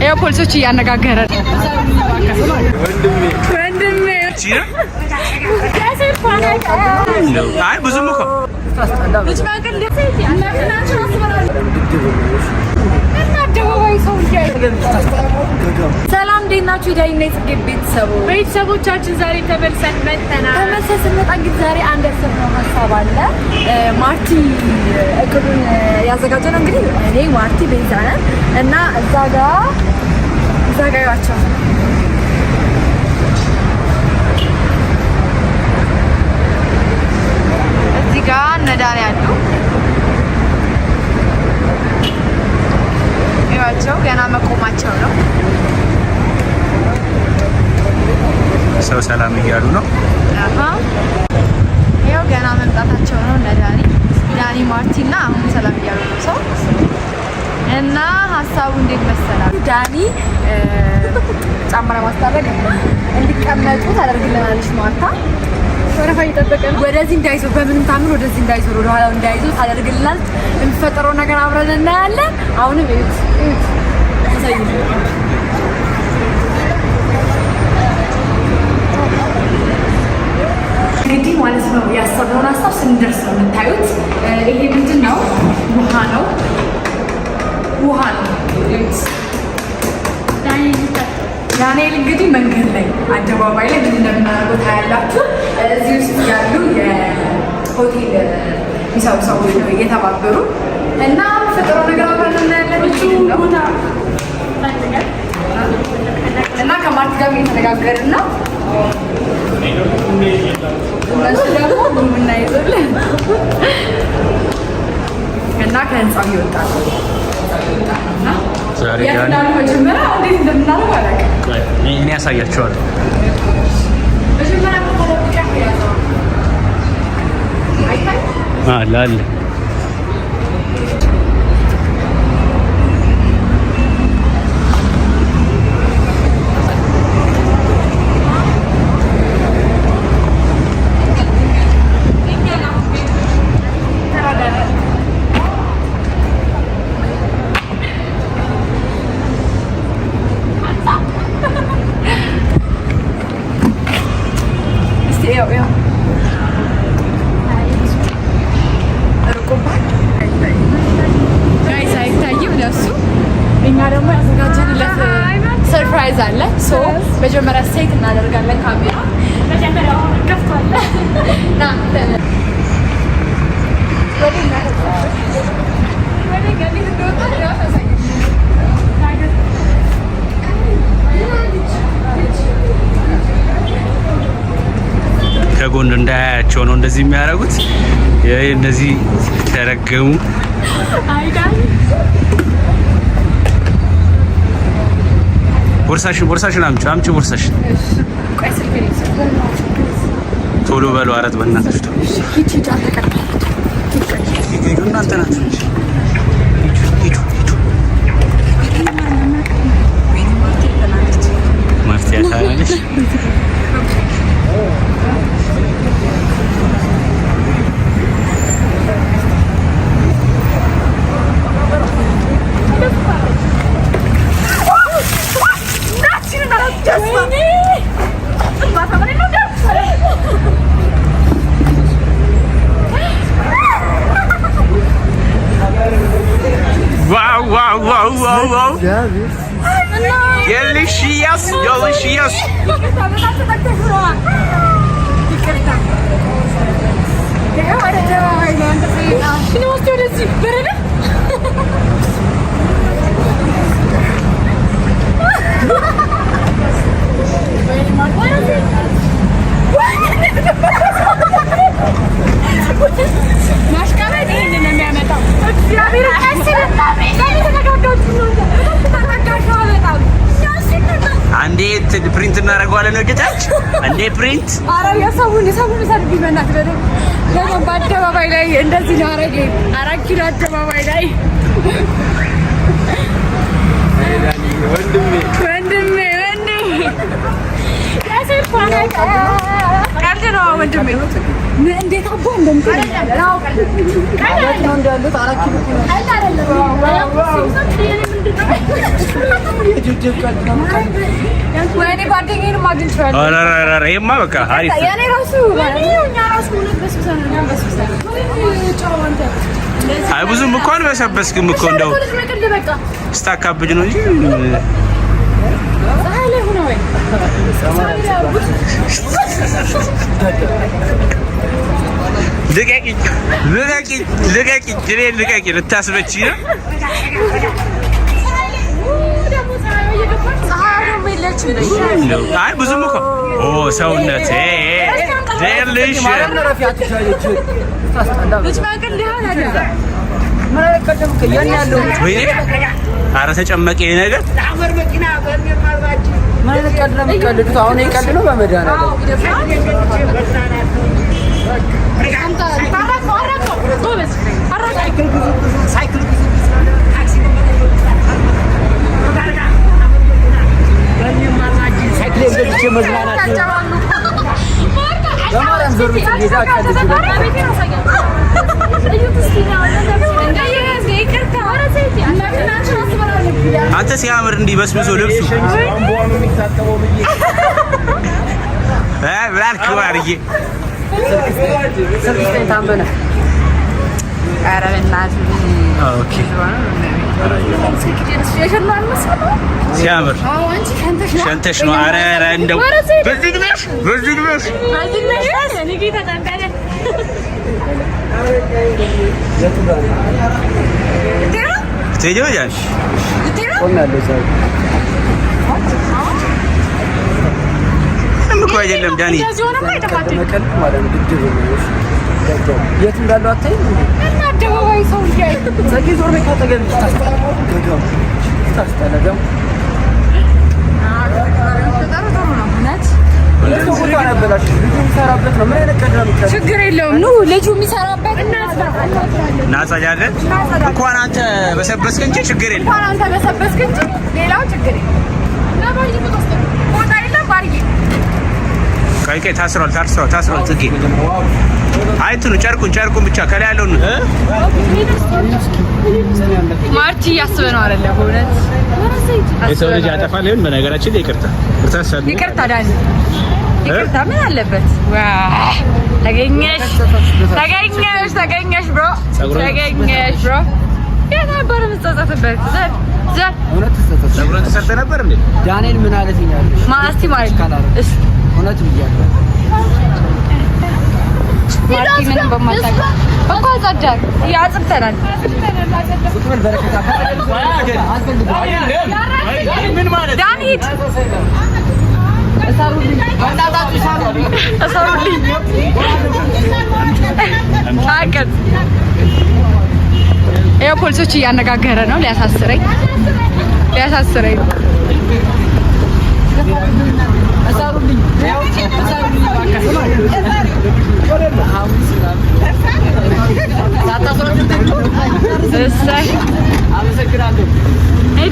ያው ፖሊሶች እያነጋገረ ነው። ወንድሜ አይ ብዙም እኮ ሰላም እንዴት ናችሁ? ዳይና የጽጌ ቤተሰቦቻችን ዛሬ ተመልሰን መጥተናል። ተመልሰን ስንመጣ እንግዲህ ዛሬ አንድ ያሰብነው ሀሳብ አለ። ማርቲ እቅዱን ያዘጋጀነው እንግዲህ እኔ ማርቲ ቤዛ ነን እና እዛ ጋር ያቸው እዚህ ጋር ነዳን ያሉ ይዋቸው ገና መቆማቸው ነው። ሰው ሰላም እያሉ ነው። ያው ገና መምጣታቸው ነው። ዳኒ ማርቲና አሁን ሰላም እያሉ ነው ሰው እና ሀሳቡ እንዴት መሰላል? ዳኒ ጫማ ለማስታረቅ እንዲቀመጡ ታደርግልናለች ማርታ። ወረፋ እየጠበቀ ነው። ወደዚህ እንዳይዞር በምንም ታምር ወደዚህ እንዳይዞር ወደ ኋላው እንዳይዞር ታደርግልናለች። የሚፈጠረው ነገር አብረን እናያለን። አሁንም እዩት እንግዲህ ማለት ነው ያሰብነውን ሀሳብ ስንደርስ ነው የምታዩት። ይሄ ምንድን ነው? ውሃ ነው። ዳንኤል እንግዲህ መንገድ ላይ አደባባይ ላይ ምን እንደምናደርገው ታያላችሁ። እዚህ ውስጥ ያሉ የሆቴል የሚሰሩ ሰዎች ነው እየተባበሩ እና ፍጥሮ ነገር አብረን እናያለን እና ከማርት ጋር እየተነጋገርን ነው። እነሱ ደግሞ ቡና ይዞልን እና ከህንፃው ይወጣል። መጀመሪያ እንዴት እንደምናደርግ አላውቅም። እኔ ያሳያቸዋለሁ። አለ ሰርፕራይዝ አለ። ሶ መጀመሪያ ሴት እናደርጋለን። ካሜራ መጀመሪያ ከፍቷል ና ከጎን እንዳያያቸው ነው እንደዚህ የሚያደርጉት። እንደዚህ ተረገሙ። ቦርሳሽን አምጪ ቦርሳሽን። ቶሎ በለው። አረት በእናትሽ ቶሎ ሂዱ እናንተ ናችሁ እንጂ ሂዱ። ማርቲ ያታለሽ Wow. Delicious. አንዴ ፕሪንት እናደርገዋለን ነው ጌታች። አንዴ ፕሪንት አራያ ሰውን ሰልፍ ይመናት ለምን በአደባባይ ላይ እንደዚህ ነው አረጌ 4 ኪሎ አደባባይ ላይ ወንድሜ ያሰፋና ቀልድ ነው ወንድሜ። እንዴት አቦ እንደምትል ነው እንዳሉት 4 ኪሎ አይደለም ወይኔ ጓደኛዬን ማግኘት ይችላል። ኧረ ይሄማ በቃ አሪፍ ያኔ ራሱ አይ ብዙም እኮ አልበሰበስክም እኮ እንደው ስታካብድ ነው እንጂ ልቀቂ ልታስበች ነው። አይ ብዙም እኮ ሰውነት ልሽ ኧረ ተጨመቀ ይሄ ነገር አሁን የቀልድ ነው በመድኃኒዓለም መዝናናት ለማርያም ዞር ብቻ ጌታ ቀልድ አንተ ሲያምር እንዲህ በስብሶ ልብሱ ብላልክ ባርዬ ስልክስቴን ታመነ ኧረ በእናትህ ሲያምር ሸንተሽ ነው። ኧረ እንደው በዚህ ግነሽ ትሄጃለሽ እኮ አይደለም ዳኒ የት እንዳለው አታይም እና አደባባይ ሰው ይያይ ዘጊ ዞር ነው ካጠገብ ታስተናገም ችግር የለውም ነው ልጁ የሚሰራበት እናጸዳለን። እንኳን አንተ በሰበስክ እንጂ ችግር የለም። እንኳን አንተ በሰበስክ እንጂ ሌላው ችግር የለም። እና ባሪ ቦታ የለም ባሪ ቀይ ታስሯል። ጽጌ አይቱን ጨርቁን ብቻ ከላይ ያለውን ማርቲ ያስበህ ነው አይደለ? በእውነት የሰው ልጅ ያጠፋል። ይሁን በነገራችን ላይ ይቅርታ ዳኒ ይቅርታ ምን አለበት? ተገኘሽ ብሮ የነበረ ምትጸጸትበት ጸጉርን ተሰርተህ ነበር እንዴ? ዳንኤል ምን አለትኛለሽ? ማስቲ ማለት እሺ እውነት ብያለሁ። ማርቲ ምንም በማታውቅ እንኳን ጸዳን ያጽብተናል። ቁጥር በረከታ ምን ማለት ዳንኤል እሰሩልኝ ታቀት ይኸው ፖሊሶች እያነጋገረ ነው። ሊያሳስረኝ እሰሩልኝ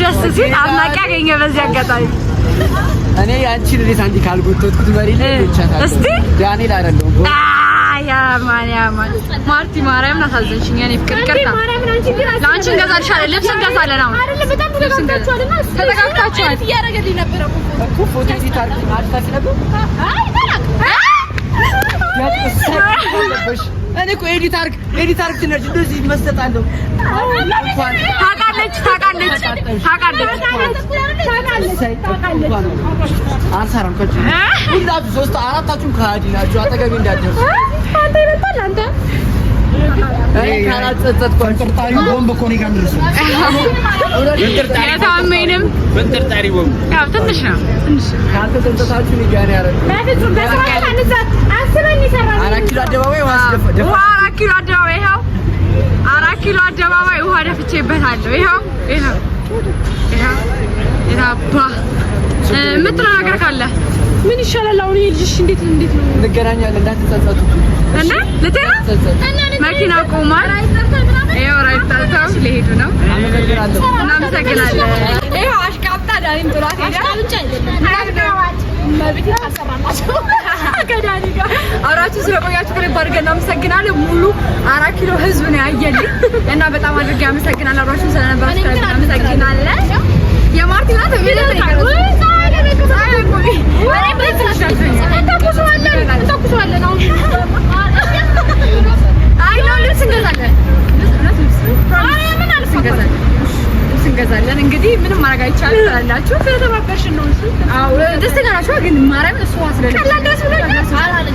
ደስ ሲል አድናቂ ያገኘ በዚህ አጋጣሚ እኔ ያንቺን እንዴት አንዲ ካልጎተትኩት መሪ ልቻታለሁ። እስቲ ዳንኤል አይደለም ያማን ማርቲ ማርያምን አሳዘንሽኝ። እኔ ፍቅር ይቅርታ ለአንቺ እንገዛልሻለን፣ ልብስ እንገዛለን። አሁን አይደለም በጣም ተጠጋግታችኋል እያደረገልኝ ነበር እኮ ፎቶ ኤዲት አድርጋችሁ ነበር። እኔ እኮ ኤዲት አድርግ ትነሽ እንደዚህ መስጠታለሁ። ታውቃለች አንሳራም ከጭ ሁላችሁ ሶስት አራታችሁም ከሃዲ ናችሁ። አጠገቤ እንዳትደርሱ አንተ ይመጣል አንተ ካላጸጸትኳችሁ ቦምብ እኮ ነው ጋር የታመኝንም በጥርጣሪ ቦምብ ያው ትንሽ ነው ካልተጸጸታችሁ ንጋኔ ያረግ በፍጹም በስራት አንዛት አስበን ይሰራል። 4 ኪሎ አደባባይ ውሃ ውሃ 4 ኪሎ አደባባይ ይኸው 4 ኪሎ አደባባይ ውሃ ደፍቼበታለሁ። ይኸው የታባ የምትለው ነገር ካለ ምን ይሻላል? አሁን ይሄ ልጅሽ እንዴት ነው እንገናኛለን። እንዳትጸጸቱ እና ለተና መኪና ቆሟል። ይኸው ራይታው ሊሄዱ ነው። እናመሰግናለን። ይኸው አሽቃብጣ ዳኒም ጥሏት ሄደ። መብት ታሰራላችሁ ከዳኒ ጋር አብራችሁ ስለቆያችሁ ከልብ አድርገን እናመሰግናለን። ሙሉ 4 ኪሎ ህዝብ ነው ያየልኝ እና በጣም አድርጌ አመሰግናለሁ። አብራችሁ ስለነበራችሁ ከልብ እናመሰግናለን። የማርቲ ናት እንገዛለን እንግዲህ ምንም ማድረግ አይቻልም ትላላችሁ። ስለተባበርሽን ነው እሱ። አዎ ደስተኛ ናችሁ ግን ማርያም እሱ አስደለ ቀላል ደስ ብሎኛል።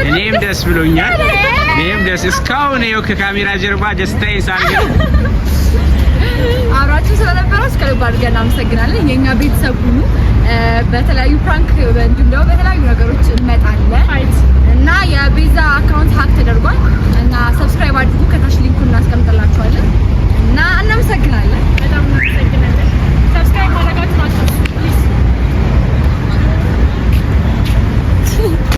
እኔም ደስ ብሎኛል። እኔም ደስ እስካሁን ይኸው ከካሜራ ጀርባ ደስታዬን ሳልገል አብራችሁ ስለነበራችሁ ከልብ አድርገን እናመሰግናለን። የኛ ቤተሰብ ሁኑ። በተለያዩ ፕራንክ እንዲሁም ደግሞ በተለያዩ ነገሮች እንመጣለን።